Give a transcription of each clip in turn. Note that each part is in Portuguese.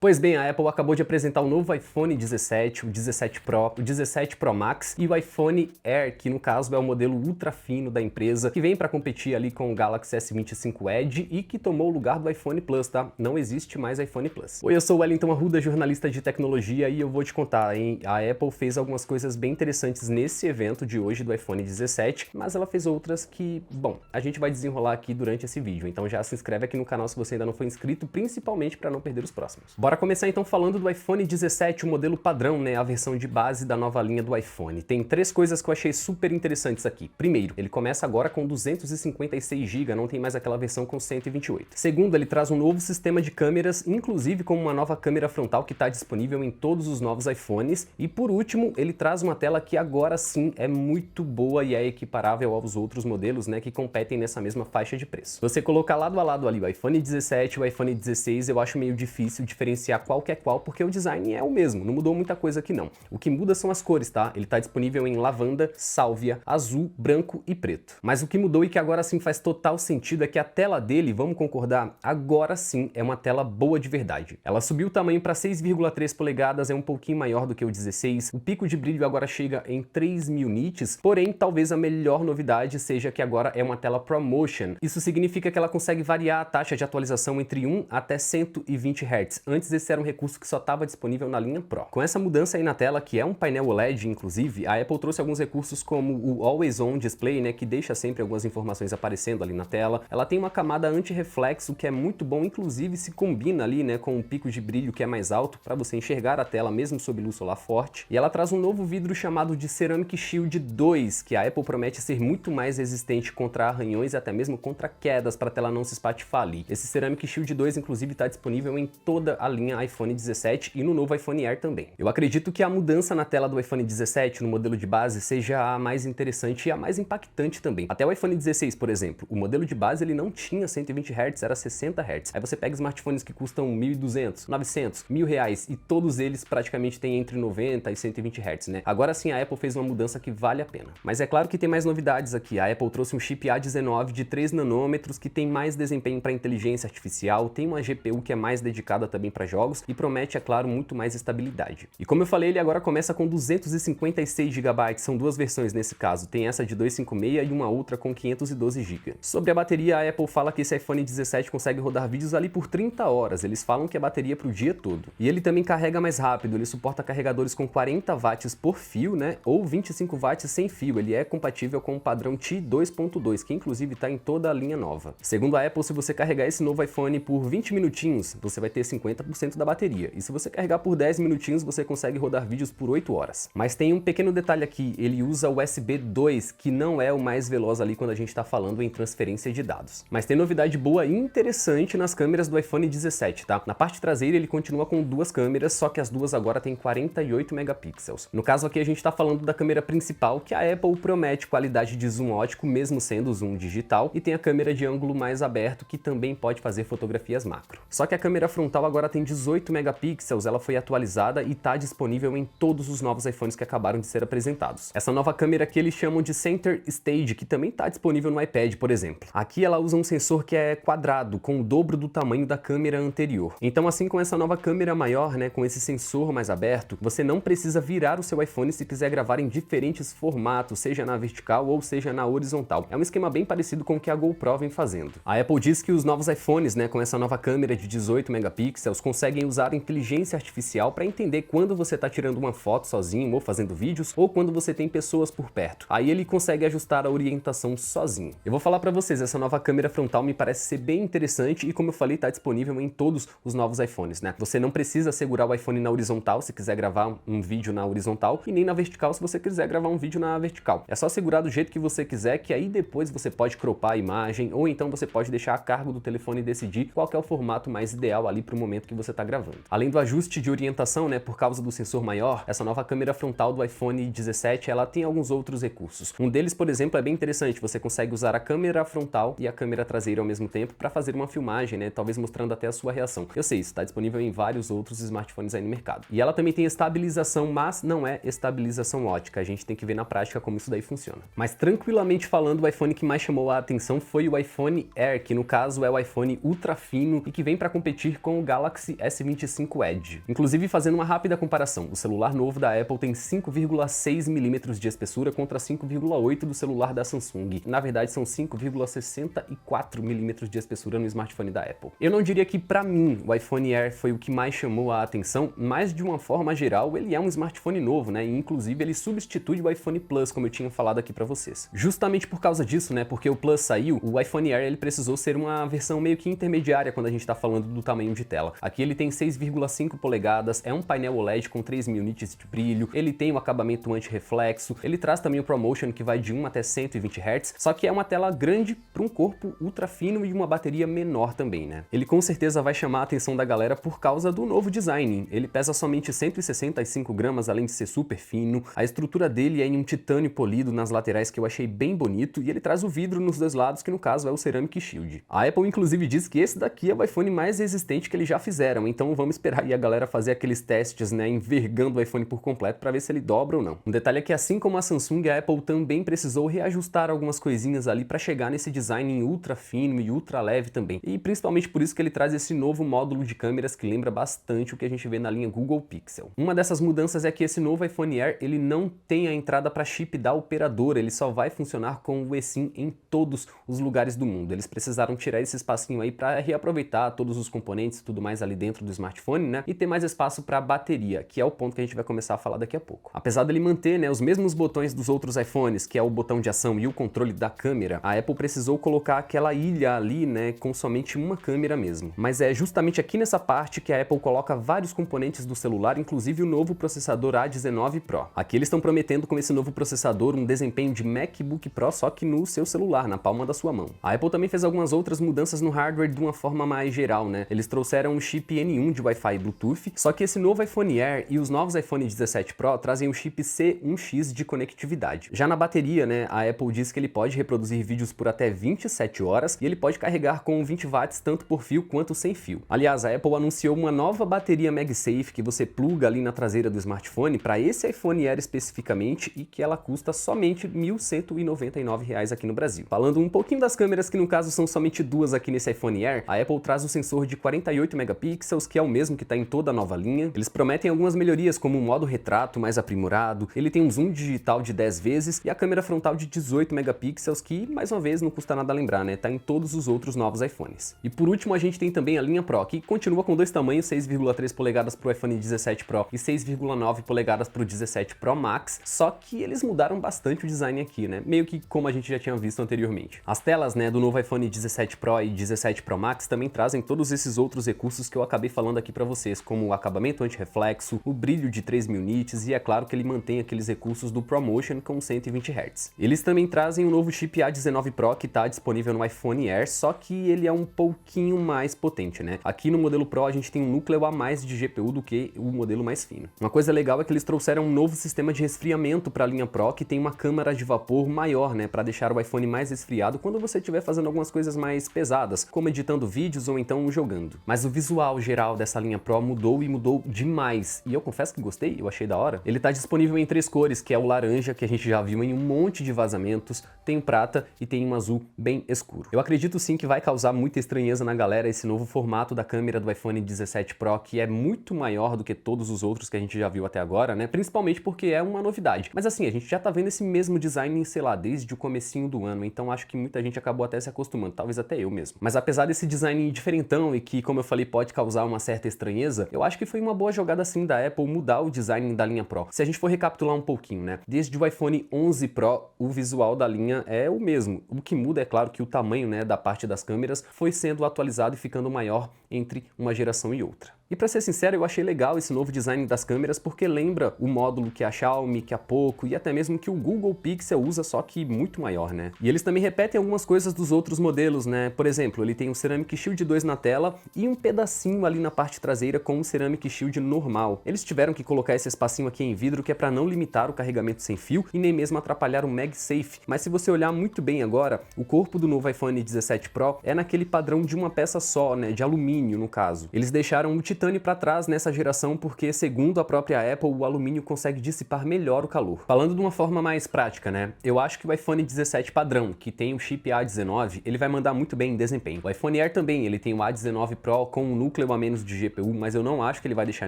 Pois bem, a Apple acabou de apresentar o novo iPhone 17, o 17 Pro, o 17 Pro Max e o iPhone Air, que no caso é o modelo ultra fino da empresa, que vem para competir ali com o Galaxy S25 Edge e que tomou o lugar do iPhone Plus, tá? Não existe mais iPhone Plus. Oi, eu sou o Wellington Arruda, jornalista de tecnologia, e eu vou te contar, hein? A Apple fez algumas coisas bem interessantes nesse evento de hoje do iPhone 17, mas ela fez outras que, bom, a gente vai desenrolar aqui durante esse vídeo, então já se inscreve aqui no canal se você ainda não for inscrito, principalmente para não perder os próximos. Bora começar então falando do iPhone 17, o modelo padrão, né, a versão de base da nova linha do iPhone. Tem três coisas que eu achei super interessantes aqui. Primeiro, ele começa agora com 256 GB, não tem mais aquela versão com 128. Segundo, ele traz um novo sistema de câmeras, inclusive com uma nova câmera frontal que está disponível em todos os novos iPhones. E por último, ele traz uma tela que agora sim é muito boa e é equiparável aos outros modelos, né, que competem nessa mesma faixa de preço. Você colocar lado a lado ali o iPhone 17 e o iPhone 16, eu acho meio difícil diferenciar qual que é qual, porque o design é o mesmo, não mudou muita coisa aqui não. O que muda são as cores, tá? Ele tá disponível em lavanda, sálvia, azul, branco e preto. Mas o que mudou e que agora sim faz total sentido é que a tela dele, vamos concordar, agora sim é uma tela boa de verdade. Ela subiu o tamanho para 6,3 polegadas, é um pouquinho maior do que o 16. O pico de brilho agora chega em 3000 nits, porém talvez a melhor novidade seja que agora é uma tela ProMotion. Isso significa que ela consegue variar a taxa de atualização entre 1 até 120 Hz. Antes esse era um recurso que só estava disponível na linha Pro. Com essa mudança aí na tela, que é um painel OLED inclusive, a Apple trouxe alguns recursos como o Always On Display, né, que deixa sempre algumas informações aparecendo ali na tela. Ela tem uma camada anti-reflexo que é muito bom, inclusive se combina ali, né, com um pico de brilho que é mais alto para você enxergar a tela mesmo sob luz solar forte. E ela traz um novo vidro chamado de Ceramic Shield 2, que a Apple promete ser muito mais resistente contra arranhões e até mesmo contra quedas para a tela não se espatifar ali. Esse Ceramic Shield 2 inclusive está disponível em toda a linha iPhone 17 e no novo iPhone Air também. Eu acredito que a mudança na tela do iPhone 17 no modelo de base seja a mais interessante e a mais impactante também. Até o iPhone 16, por exemplo, o modelo de base ele não tinha 120 Hz, era 60 Hz. Aí você pega smartphones que custam 1.200, 900, R$1.000 e todos eles praticamente têm entre 90 e 120 Hz, né? Agora sim a Apple fez uma mudança que vale a pena. Mas é claro que tem mais novidades aqui. A Apple trouxe um chip A19 de 3 nanômetros que tem mais desempenho para inteligência artificial, tem uma GPU que é mais dedicada também para jogos e promete, é claro, muito mais estabilidade. E como eu falei, ele agora começa com 256 GB, são duas versões nesse caso, tem essa de 256 e uma outra com 512 GB. Sobre a bateria, a Apple fala que esse iPhone 17 consegue rodar vídeos ali por 30 horas, eles falam que é bateria para o dia todo. E ele também carrega mais rápido, ele suporta carregadores com 40 watts por fio, né, ou 25 watts sem fio, ele é compatível com o padrão Qi 2.2, que inclusive está em toda a linha nova. Segundo a Apple, se você carregar esse novo iPhone por 20 minutinhos, você vai ter 50% da bateria, e se você carregar por 10 minutinhos, você consegue rodar vídeos por 8 horas. Mas tem um pequeno detalhe aqui, ele usa USB 2, que não é o mais veloz ali quando a gente está falando em transferência de dados. Mas tem novidade boa e interessante nas câmeras do iPhone 17, tá? Na parte traseira ele continua com duas câmeras, só que as duas agora têm 48 megapixels. No caso aqui a gente está falando da câmera principal, que a Apple promete qualidade de zoom ótico, mesmo sendo zoom digital, e tem a câmera de ângulo mais aberto, que também pode fazer fotografias macro. Só que a câmera frontal agora tem 18 megapixels, ela foi atualizada e está disponível em todos os novos iPhones que acabaram de ser apresentados. Essa nova câmera aqui eles chamam de Center Stage, que também está disponível no iPad, por exemplo. Aqui ela usa um sensor que é quadrado, com o dobro do tamanho da câmera anterior. Então assim, com essa nova câmera maior, né, com esse sensor mais aberto, você não precisa virar o seu iPhone se quiser gravar em diferentes formatos, seja na vertical ou seja na horizontal. É um esquema bem parecido com o que a GoPro vem fazendo. A Apple diz que os novos iPhones, né, com essa nova câmera de 18 megapixels, conseguem usar inteligência artificial para entender quando você está tirando uma foto sozinho ou fazendo vídeos, ou quando você tem pessoas por perto. Aí ele consegue ajustar a orientação sozinho. Eu vou falar para vocês, essa nova câmera frontal me parece ser bem interessante e, como eu falei, está disponível em todos os novos iPhones, né? Você não precisa segurar o iPhone na horizontal se quiser gravar um vídeo na horizontal e nem na vertical se você quiser gravar um vídeo na vertical. É só segurar do jeito que você quiser, que aí depois você pode cropar a imagem, ou então você pode deixar a cargo do telefone e decidir qual que é o formato mais ideal ali para o momento que você está gravando. Além do ajuste de orientação, né, por causa do sensor maior, essa nova câmera frontal do iPhone 17, ela tem alguns outros recursos. Um deles, por exemplo, é bem interessante, você consegue usar a câmera frontal e a câmera traseira ao mesmo tempo para fazer uma filmagem, né, talvez mostrando até a sua reação. Eu sei, isso está disponível em vários outros smartphones aí no mercado. E ela também tem estabilização, mas não é estabilização ótica, a gente tem que ver na prática como isso daí funciona. Mas tranquilamente falando, o iPhone que mais chamou a atenção foi o iPhone Air, que no caso é o iPhone ultra fino e que vem para competir com o Galaxy Galaxy S25 Edge. Inclusive, fazendo uma rápida comparação, o celular novo da Apple tem 5,6 mm de espessura contra 5,8 do celular da Samsung. Na verdade, são 5,64 mm de espessura no smartphone da Apple. Eu não diria que, pra mim, o iPhone Air foi o que mais chamou a atenção, mas de uma forma geral, ele é um smartphone novo, né? E, inclusive, ele substitui o iPhone Plus, como eu tinha falado aqui pra vocês. Justamente por causa disso, né? Porque o Plus saiu, o iPhone Air ele precisou ser uma versão meio que intermediária quando a gente tá falando do tamanho de tela. Aqui ele tem 6,5 polegadas, é um painel OLED com 3.000 nits de brilho, ele tem um acabamento anti-reflexo, ele traz também o ProMotion que vai de 1 até 120 Hz, só que é uma tela grande para um corpo ultra fino e uma bateria menor também, né? Ele com certeza vai chamar a atenção da galera por causa do novo design. Ele pesa somente 165 gramas, além de ser super fino. A estrutura dele é em um titânio polido nas laterais que eu achei bem bonito e ele traz o vidro nos dois lados, que no caso é o Ceramic Shield. A Apple inclusive diz que esse daqui é o iPhone mais resistente que eles já fizeram, então vamos esperar aí a galera fazer aqueles testes, né, envergando o iPhone por completo para ver se ele dobra ou não. Um detalhe é que assim como a Samsung, a Apple também precisou reajustar algumas coisinhas ali para chegar nesse design em ultra fino e ultra leve também. E principalmente por isso que ele traz esse novo módulo de câmeras que lembra bastante o que a gente vê na linha Google Pixel. Uma dessas mudanças é que esse novo iPhone Air, ele não tem a entrada para chip da operadora, ele só vai funcionar com o eSIM em todos os lugares do mundo. Eles precisaram tirar esse espacinho aí para reaproveitar todos os componentes e tudo mais ali dentro do smartphone, né? E ter mais espaço para bateria, que é o ponto que a gente vai começar a falar daqui a pouco. Apesar dele manter, né, os mesmos botões dos outros iPhones, que é o botão de ação e o controle da câmera, a Apple precisou colocar aquela ilha ali, né, com somente uma câmera mesmo. Mas é justamente aqui nessa parte que a Apple coloca vários componentes do celular, inclusive o novo processador A19 Pro. Aqui eles estão prometendo com esse novo processador um desempenho de MacBook Pro, só que no seu celular, na palma da sua mão. A Apple também fez algumas outras mudanças no hardware de uma forma mais geral, né? Eles trouxeram um chip N1 de Wi-Fi e Bluetooth, só que esse novo iPhone Air e os novos iPhone 17 Pro trazem o chip C1X de conectividade. Já na bateria, né, a Apple diz que ele pode reproduzir vídeos por até 27 horas e ele pode carregar com 20 watts tanto por fio quanto sem fio. Aliás, a Apple anunciou uma nova bateria MagSafe que você pluga ali na traseira do smartphone para esse iPhone Air especificamente e que ela custa somente R$ 1.199 aqui no Brasil. Falando um pouquinho das câmeras, que no caso são somente duas aqui nesse iPhone Air, a Apple traz o sensor de 48 megapixels, que é o mesmo que está em toda a nova linha. Eles prometem algumas melhorias, como um modo retrato mais aprimorado, ele tem um zoom digital de 10 vezes e a câmera frontal de 18 megapixels, que, mais uma vez, não custa nada lembrar, né? Tá em todos os outros novos iPhones. E por último, a gente tem também a linha Pro, que continua com dois tamanhos, 6,3 polegadas para o iPhone 17 Pro e 6,9 polegadas para o 17 Pro Max, só que eles mudaram bastante o design aqui, né? Meio que como a gente já tinha visto anteriormente. As telas, né, do novo iPhone 17 Pro e 17 Pro Max também trazem todos esses outros recursos que eu acabei falando aqui para vocês, como o acabamento anti-reflexo, o brilho de 3.000 nits e é claro que ele mantém aqueles recursos do ProMotion com 120 Hz. Eles também trazem o novo chip A19 Pro que está disponível no iPhone Air, só que ele é um pouquinho mais potente, né? Aqui no modelo Pro a gente tem um núcleo a mais de GPU do que o modelo mais fino. Uma coisa legal é que eles trouxeram um novo sistema de resfriamento para a linha Pro que tem uma câmara de vapor maior, né, para deixar o iPhone mais resfriado quando você estiver fazendo algumas coisas mais pesadas, como editando vídeos ou então jogando. Mas o visual geral dessa linha Pro mudou e mudou demais. E eu confesso que gostei, eu achei da hora. Ele tá disponível em três cores, que é o laranja, que a gente já viu em um monte de vazamentos, tem um prata e tem um azul bem escuro. Eu acredito sim que vai causar muita estranheza na galera esse novo formato da câmera do iPhone 17 Pro, que é muito maior do que todos os outros que a gente já viu até agora, né? Principalmente porque é uma novidade. Mas assim, a gente já tá vendo esse mesmo design, sei lá, desde o comecinho do ano, então acho que muita gente acabou até se acostumando, talvez até eu mesmo. Mas apesar desse design diferentão e que, como eu falei, pode causar uma certa estranheza, eu acho que foi uma boa jogada sim da Apple mudar o design da linha Pro. Se a gente for recapitular um pouquinho, né? Desde o iPhone 11 Pro, o visual da linha é o mesmo. O que muda é claro que o tamanho, né, da parte das câmeras foi sendo atualizado e ficando maior entre uma geração e outra. E pra ser sincero, eu achei legal esse novo design das câmeras porque lembra o módulo que a Xiaomi, que a Poco e até mesmo que o Google Pixel usa, só que muito maior, né? E eles também repetem algumas coisas dos outros modelos, né? Por exemplo, ele tem um Ceramic Shield 2 na tela e um pedacinho ali na parte traseira com um Ceramic Shield normal. Eles tiveram que colocar esse espacinho aqui em vidro que é para não limitar o carregamento sem fio e nem mesmo atrapalhar o MagSafe. Mas se você olhar muito bem agora, o corpo do novo iPhone 17 Pro é naquele padrão de uma peça só, né? De alumínio, no caso. Eles deixaram o titânio para trás nessa geração porque, segundo a própria Apple, o alumínio consegue dissipar melhor o calor. Falando de uma forma mais prática, né? Eu acho que o iPhone 17 padrão, que tem o chip A19, ele vai mandar muito bem em desempenho. O iPhone Air também, ele tem o A19 Pro com um núcleo a menos de GPU, mas eu não acho que ele vai deixar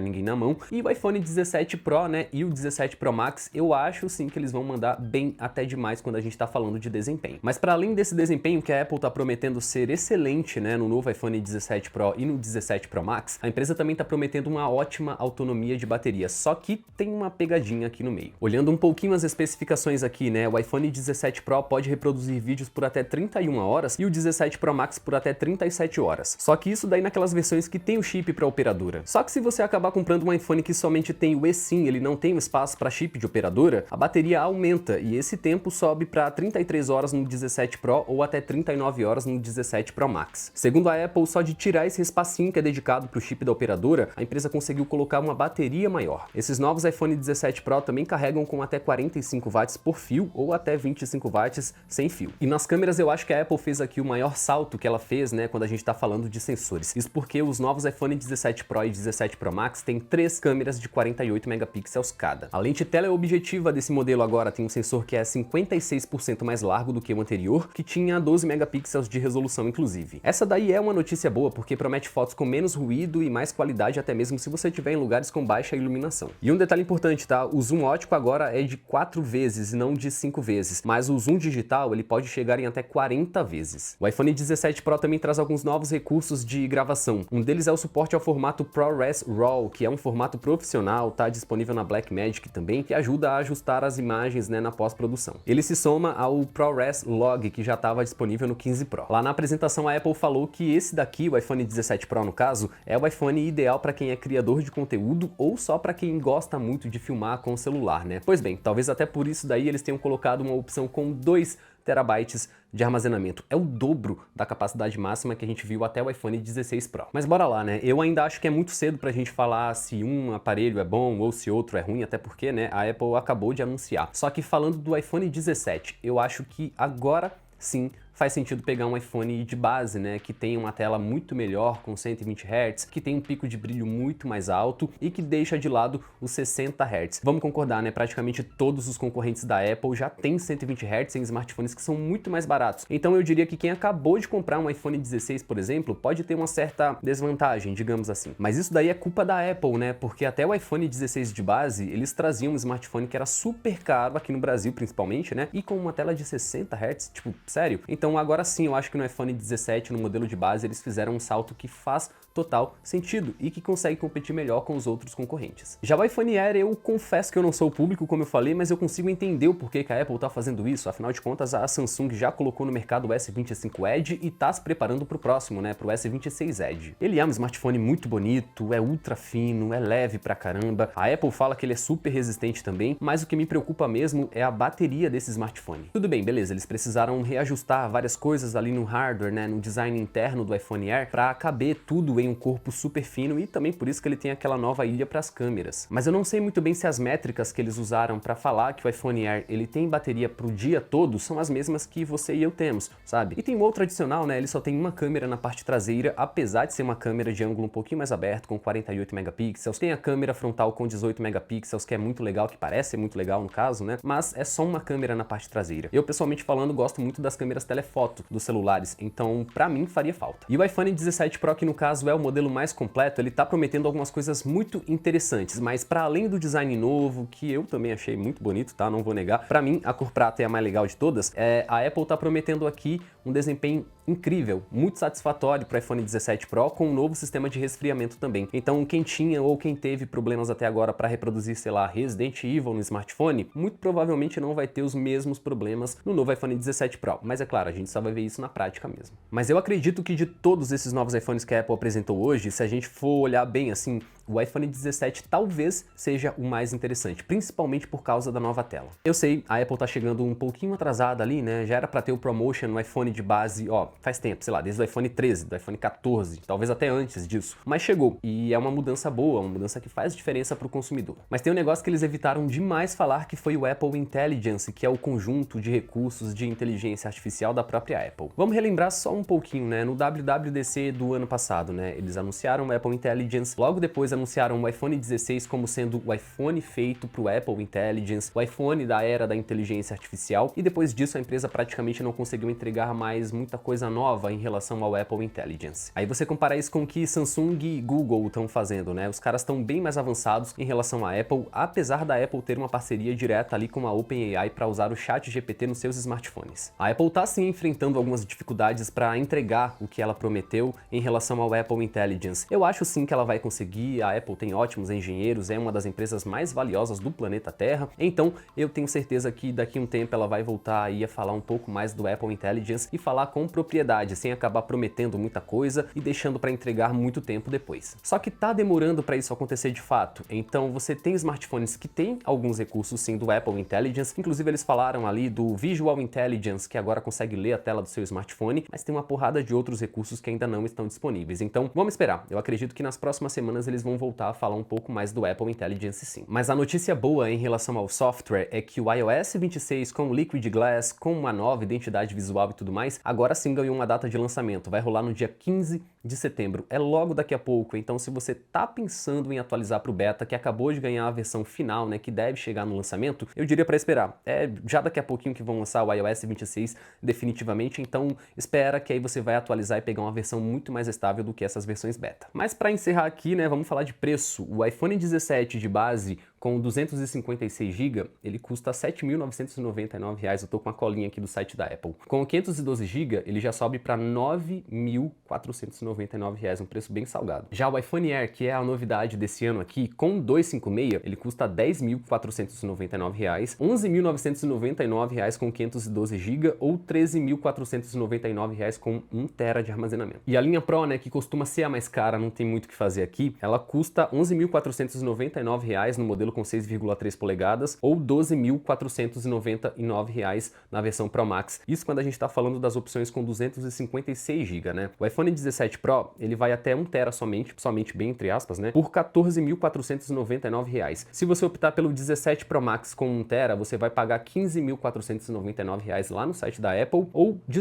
ninguém na mão. E o iPhone 17 Pro, né, e o 17 Pro Max, eu acho sim que eles vão mandar bem até demais quando a gente tá falando de desempenho. Mas para além desse desempenho que a Apple tá prometendo ser excelente, né, no novo iPhone 17 Pro e no 17 Pro Max, a empresa também tá prometendo uma ótima autonomia de bateria, só que tem uma pegadinha aqui no meio. Olhando um pouquinho as especificações aqui, né, o iPhone 17 Pro pode reproduzir vídeos por até 31 horas e o 17 Pro Max por até 37 horas. Só que isso daí naquelas versões que tem o chip para operadora. Só que se você acabar comprando um iPhone que somente tem o eSIM, ele não tem o espaço para chip de operadora, a bateria aumenta e esse tempo sobe para 33 horas no 17 Pro ou até 39 horas no 17 Pro Max. Segundo a Apple, só de tirar esse espacinho que é dedicado para o chip da operadora, a empresa conseguiu colocar uma bateria maior. Esses novos iPhone 17 Pro também carregam com até 45 watts por fio ou até 25 watts sem fio. E nas câmeras eu acho que a Apple fez aqui o maior salto que ela fez, né, quando a gente está falando de sensores. Isso porque os novos iPhone 17 Pro e 17 Pro Max têm 3 câmeras de 48 megapixels cada. A lente teleobjetiva desse modelo agora tem um sensor que é 56% mais largo do que o anterior, que tinha 12 megapixels de resolução inclusive. Essa daí é uma notícia boa porque promete fotos com menos ruído e mais qualidade até mesmo se você estiver em lugares com baixa iluminação. E um detalhe importante, tá? O zoom ótico agora é de 4 vezes e não de 5 vezes, mas o zoom digital ele pode chegar em até 40 vezes. O iPhone 17 Pro também traz alguns novos recursos de gravação. Um deles é o suporte ao formato ProRes RAW, que é um formato profissional, tá disponível na Blackmagic também, que ajuda a ajustar as imagens, né, na pós-produção. Ele se soma ao ProRes Log, que já estava disponível no 15 Pro. Lá na apresentação a Apple falou que esse daqui, o iPhone 17 Pro no caso, é o iPhone ideal para quem é criador de conteúdo ou só para quem gosta muito de filmar com o celular, né? Pois bem, talvez até por isso daí eles tenham colocado uma opção com 2 terabytes de armazenamento. É o dobro da capacidade máxima que a gente viu até o iPhone 16 Pro. Mas bora lá, né? Eu ainda acho que é muito cedo pra gente falar se um aparelho é bom ou se outro é ruim, até porque, né, a Apple acabou de anunciar. Só que falando do iPhone 17, eu acho que agora sim faz sentido pegar um iPhone de base, né, que tem uma tela muito melhor com 120 Hz, que tem um pico de brilho muito mais alto e que deixa de lado os 60 Hz. Vamos concordar, né, praticamente todos os concorrentes da Apple já têm 120 Hz em smartphones que são muito mais baratos. Então eu diria que quem acabou de comprar um iPhone 16, por exemplo, pode ter uma certa desvantagem, digamos assim. Mas isso daí é culpa da Apple, né, porque até o iPhone 16 de base, eles traziam um smartphone que era super caro aqui no Brasil, principalmente, né, e com uma tela de 60 Hz, tipo, sério? Então agora sim, eu acho que no iPhone 17, no modelo de base, eles fizeram um salto que faz total sentido e que consegue competir melhor com os outros concorrentes. Já o iPhone Air, eu confesso que eu não sou o público, como eu falei, mas eu consigo entender o porquê que a Apple tá fazendo isso. Afinal de contas, a Samsung já colocou no mercado o S25 Edge e tá se preparando pro próximo, né, pro S26 Edge. Ele é um smartphone muito bonito, é ultra fino, é leve pra caramba. A Apple fala que ele é super resistente também, mas o que me preocupa mesmo é a bateria desse smartphone. Tudo bem, beleza, eles precisaram reajustar várias coisas ali no hardware, né, no design interno do iPhone Air para caber tudo em um corpo super fino e também por isso que ele tem aquela nova ilha para as câmeras. Mas eu não sei muito bem se as métricas que eles usaram para falar que o iPhone Air ele tem bateria pro dia todo são as mesmas que você e eu temos, sabe? E tem um outro adicional, né, ele só tem uma câmera na parte traseira, apesar de ser uma câmera de ângulo um pouquinho mais aberto, com 48 megapixels, tem a câmera frontal com 18 megapixels, que é muito legal, que parece ser muito legal no caso, né, mas é só uma câmera na parte traseira. Eu pessoalmente falando gosto muito das câmeras telefoto dos celulares, então pra mim faria falta. E o iPhone 17 Pro, que no caso é o modelo mais completo, ele tá prometendo algumas coisas muito interessantes, mas para além do design novo, que eu também achei muito bonito, tá? Não vou negar. Para mim, a cor prata é a mais legal de todas. A Apple tá prometendo aqui um desempenho incrível, muito satisfatório para o iPhone 17 Pro, com um novo sistema de resfriamento também. Então, quem tinha ou quem teve problemas até agora para reproduzir, sei lá, Resident Evil no smartphone, muito provavelmente não vai ter os mesmos problemas no novo iPhone 17 Pro. Mas é claro, a gente só vai ver isso na prática mesmo. Mas eu acredito que de todos esses novos iPhones que a Apple apresentou hoje, se a gente for olhar bem assim, o iPhone 17 talvez seja o mais interessante, principalmente por causa da nova tela. Eu sei, a Apple tá chegando um pouquinho atrasada ali, né? Já era para ter o ProMotion no iPhone de base, ó, faz tempo, sei lá, desde o iPhone 13, do iPhone 14, talvez até antes disso. Mas chegou, e é uma mudança boa, uma mudança que faz diferença para o consumidor. Mas tem um negócio que eles evitaram demais falar, que foi o Apple Intelligence, que é o conjunto de recursos de inteligência artificial da própria Apple. Vamos relembrar só um pouquinho, né? No WWDC do ano passado, né? Eles anunciaram o Apple Intelligence, logo depois anunciaram o iPhone 16 como sendo o iPhone feito para o Apple Intelligence, o iPhone da era da inteligência artificial, e depois disso a empresa praticamente não conseguiu entregar mais muita coisa nova em relação ao Apple Intelligence. Aí você compara isso com o que Samsung e Google estão fazendo, né? Os caras estão bem mais avançados em relação à Apple, apesar da Apple ter uma parceria direta ali com a OpenAI para usar o ChatGPT nos seus smartphones. A Apple está sim enfrentando algumas dificuldades para entregar o que ela prometeu em relação ao Apple Intelligence. Eu acho sim que ela vai conseguir, a Apple tem ótimos engenheiros, é uma das empresas mais valiosas do planeta Terra, então eu tenho certeza que daqui a um tempo ela vai voltar aí a falar um pouco mais do Apple Intelligence e falar com propriedade, sem acabar prometendo muita coisa e deixando para entregar muito tempo depois. Só que tá demorando para isso acontecer de fato, então você tem smartphones que têm alguns recursos sim do Apple Intelligence, inclusive eles falaram ali do Visual Intelligence, que agora consegue ler a tela do seu smartphone, mas tem uma porrada de outros recursos que ainda não estão disponíveis. Então vamos esperar, eu acredito que nas próximas semanas eles vão voltar a falar um pouco mais do Apple Intelligence sim. Mas a notícia boa em relação ao software é que o iOS 26 com Liquid Glass, com uma nova identidade visual e tudo mais, agora sim ganhou uma data de lançamento, vai rolar no dia 15 de setembro, é logo daqui a pouco, então se você tá pensando em atualizar para o beta, que acabou de ganhar a versão final, né, que deve chegar no lançamento, eu diria para esperar. É já daqui a pouquinho que vão lançar o iOS 26 definitivamente, então espera que aí você vai atualizar e pegar uma versão muito mais estável do que essas versões beta. Mas para encerrar aqui, né, vamos falar de preço. O iPhone 17 de base com 256 GB, ele custa R$ 7.999, eu tô com a colinha aqui do site da Apple. Com 512 GB, ele já sobe para R$ 9.499, um preço bem salgado. Já o iPhone Air, que é a novidade desse ano aqui, com 256, ele custa R$ 10.499, R$ 11.999 com 512 GB ou R$ 13.499 com 1 TB de armazenamento. E a linha Pro, né, que costuma ser a mais cara, não tem muito o que fazer aqui, ela custa R$ 11.499 no modelo com 6,3 polegadas ou R$ 12.499 na versão Pro Max. Isso quando a gente está falando das opções com 256 GB, né? O iPhone 17 Pro, ele vai até 1 TB somente bem entre aspas, né? Por R$ 14.499. Se você optar pelo 17 Pro Max com 1 TB, você vai pagar R$ 15.499 lá no site da Apple ou R$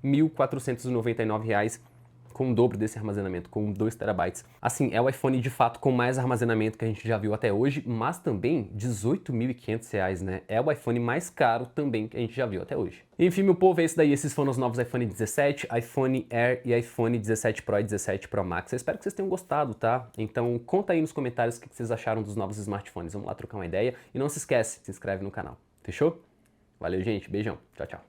18.499 com o dobro desse armazenamento, com 2 TB. Assim, é o iPhone de fato com mais armazenamento que a gente já viu até hoje, mas também R$ 18.500, né? É o iPhone mais caro também que a gente já viu até hoje. Enfim, meu povo, é isso daí. Esses foram os novos iPhone 17, iPhone Air e iPhone 17 Pro e 17 Pro Max. Eu espero que vocês tenham gostado, tá? Então conta aí nos comentários o que vocês acharam dos novos smartphones. Vamos lá trocar uma ideia. E não se esquece, se inscreve no canal. Fechou? Valeu, gente. Beijão. Tchau, tchau.